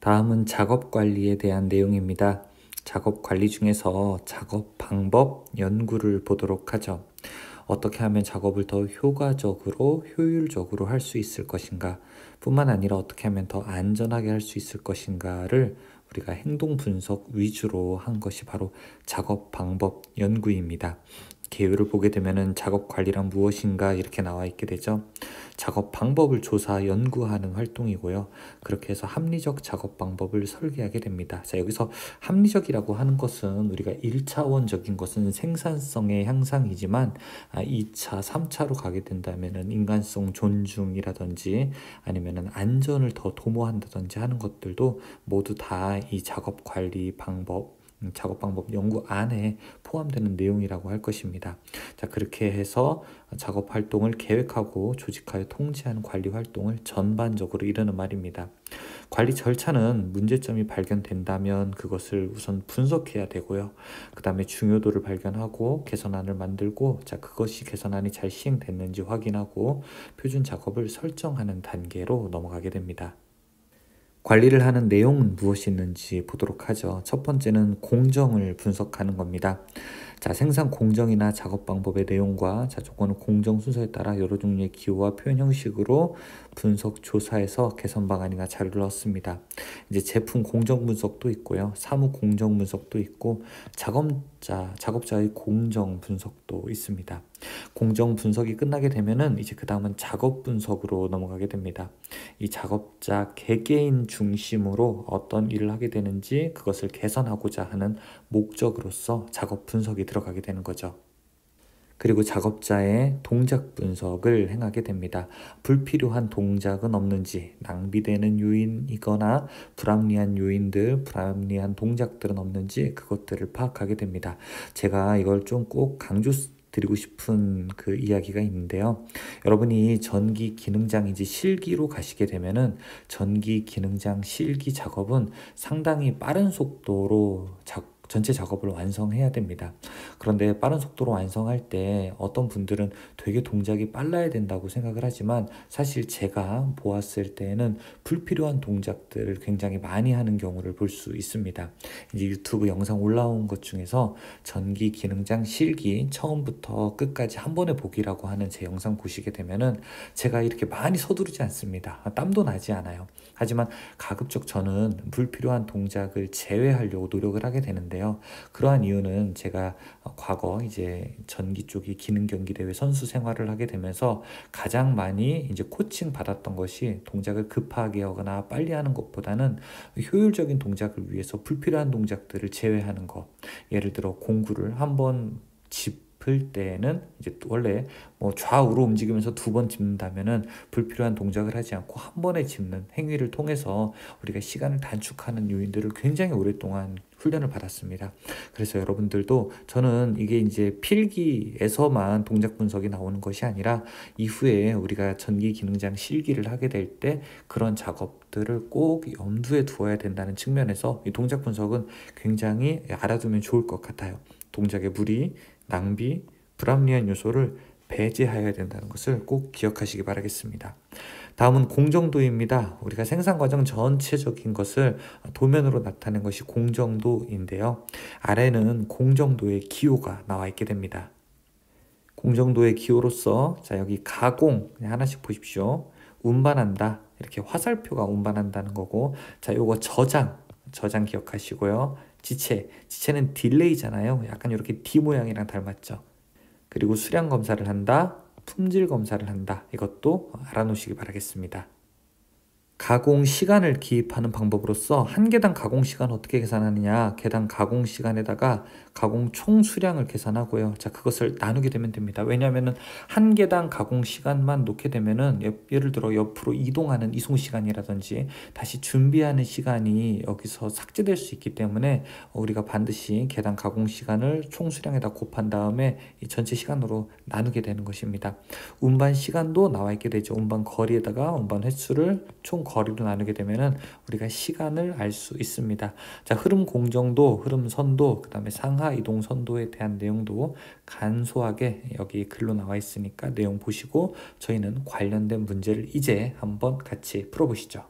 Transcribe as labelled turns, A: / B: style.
A: 다음은 작업 관리에 대한 내용입니다. 작업 관리 중에서 작업 방법 연구를 보도록 하죠. 어떻게 하면 작업을 더 효과적으로, 효율적으로 할 수 있을 것인가, 뿐만 아니라 어떻게 하면 더 안전하게 할 수 있을 것인가를 우리가 행동 분석 위주로 한 것이 바로 작업 방법 연구입니다. 개요를 보게 되면은 작업 관리란 무엇인가 이렇게 나와 있게 되죠. 작업 방법을 조사, 연구하는 활동이고요. 그렇게 해서 합리적 작업 방법을 설계하게 됩니다. 자, 여기서 합리적이라고 하는 것은 우리가 1차원적인 것은 생산성의 향상이지만 2차, 3차로 가게 된다면은 인간성 존중이라든지 아니면은 안전을 더 도모한다든지 하는 것들도 모두 다 이 작업 관리 방법 작업 방법 연구 안에 포함되는 내용이라고 할 것입니다. 자, 그렇게 해서 작업 활동을 계획하고 조직하여 통제하는 관리 활동을 전반적으로 이르는 말입니다. 관리 절차는 문제점이 발견된다면 그것을 우선 분석해야 되고요. 그 다음에 중요도를 발견하고 개선안을 만들고, 자, 그것이 개선안이 잘 시행됐는지 확인하고 표준 작업을 설정하는 단계로 넘어가게 됩니다. 관리를 하는 내용은 무엇이 있는지 보도록 하죠. 첫 번째는 공정을 분석하는 겁니다. 자, 생산 공정이나 작업 방법의 내용과 자, 조건은 공정 순서에 따라 여러 종류의 기호와 표현 형식으로 분석 조사해서 개선 방안이나 자료를 얻습니다. 이제 제품 공정 분석도 있고요. 사무 공정 분석도 있고 작업자의 공정 분석도 있습니다. 공정 분석이 끝나게 되면은 이제 그 다음은 작업 분석으로 넘어가게 됩니다. 이 작업자 개개인 중심으로 어떤 일을 하게 되는지 그것을 개선하고자 하는 목적으로서 작업 분석이 들어가게 되는 거죠. 그리고 작업자의 동작 분석을 행하게 됩니다. 불필요한 동작은 없는지, 낭비되는 요인이거나 불합리한 요인들, 불합리한 동작들은 없는지 그것들을 파악하게 됩니다. 제가 이걸 좀 꼭 드리고 싶은 그 이야기가 있는데요. 여러분이 전기 기능장인지 실기로 가시게 되면은 전기 기능장 실기 작업은 상당히 빠른 속도로 전체 작업을 완성해야 됩니다. 그런데 빠른 속도로 완성할 때 어떤 분들은 되게 동작이 빨라야 된다고 생각을 하지만 사실 제가 보았을 때는 불필요한 동작들을 굉장히 많이 하는 경우를 볼 수 있습니다. 이제 유튜브 영상 올라온 것 중에서 전기 기능장 실기 처음부터 끝까지 한 번에 보기라고 하는 제 영상 보시게 되면은 제가 이렇게 많이 서두르지 않습니다. 땀도 나지 않아요. 하지만 가급적 저는 불필요한 동작을 제외하려고 노력을 하게 되는데요. 그러한 이유는 제가 과거 이제 전기 쪽이 기능 경기 대회 선수 생활을 하게 되면서 가장 많이 이제 코칭 받았던 것이 동작을 급하게 하거나 빨리 하는 것보다는 효율적인 동작을 위해서 불필요한 동작들을 제외하는 것. 예를 들어 공구를 한번 짚을 때는 이제 원래 뭐 좌우로 움직이면서 두 번 짚는다면은 불필요한 동작을 하지 않고 한 번에 짚는 행위를 통해서 우리가 시간을 단축하는 요인들을 굉장히 오랫동안 훈련을 받았습니다. 그래서 여러분들도 저는 이게 이제 필기에서만 동작 분석이 나오는 것이 아니라 이후에 우리가 전기 기능장 실기를 하게 될 때 그런 작업들을 꼭 염두에 두어야 된다는 측면에서 이 동작 분석은 굉장히 알아두면 좋을 것 같아요. 동작의 무리, 낭비, 불합리한 요소를 배제해야 된다는 것을 꼭 기억하시기 바라겠습니다. 다음은 공정도입니다. 우리가 생산 과정 전체적인 것을 도면으로 나타낸 것이 공정도인데요. 아래는 공정도의 기호가 나와 있게 됩니다. 공정도의 기호로서 자, 여기 가공 그냥 하나씩 보십시오. 운반한다. 이렇게 화살표가 운반한다는 거고, 자, 요거 저장 기억하시고요. 지체는 딜레이잖아요. 약간 이렇게 D 모양이랑 닮았죠. 그리고 수량 검사를 한다, 품질 검사를 한다. 이것도 알아놓으시기 바라겠습니다. 가공 시간을 기입하는 방법으로서 한 개당 가공 시간 어떻게 계산하느냐, 개당 가공 시간에다가 가공 총 수량을 계산하고요. 자, 그것을 나누게 되면 됩니다. 왜냐하면은 한 개당 가공 시간만 놓게 되면은 예를 들어 옆으로 이동하는 이송 시간이라든지 다시 준비하는 시간이 여기서 삭제될 수 있기 때문에 우리가 반드시 개당 가공 시간을 총 수량에다 곱한 다음에 이 전체 시간으로 나누게 되는 것입니다. 운반 시간도 나와 있게 되죠. 운반 거리에다가 운반 횟수를 총 거리로 나누게 되면은 우리가 시간을 알 수 있습니다. 자, 흐름 공정도, 흐름 선도, 그 다음에 상하 이동 선도에 대한 내용도 간소하게 여기 글로 나와 있으니까 내용 보시고 저희는 관련된 문제를 이제 한번 같이 풀어보시죠.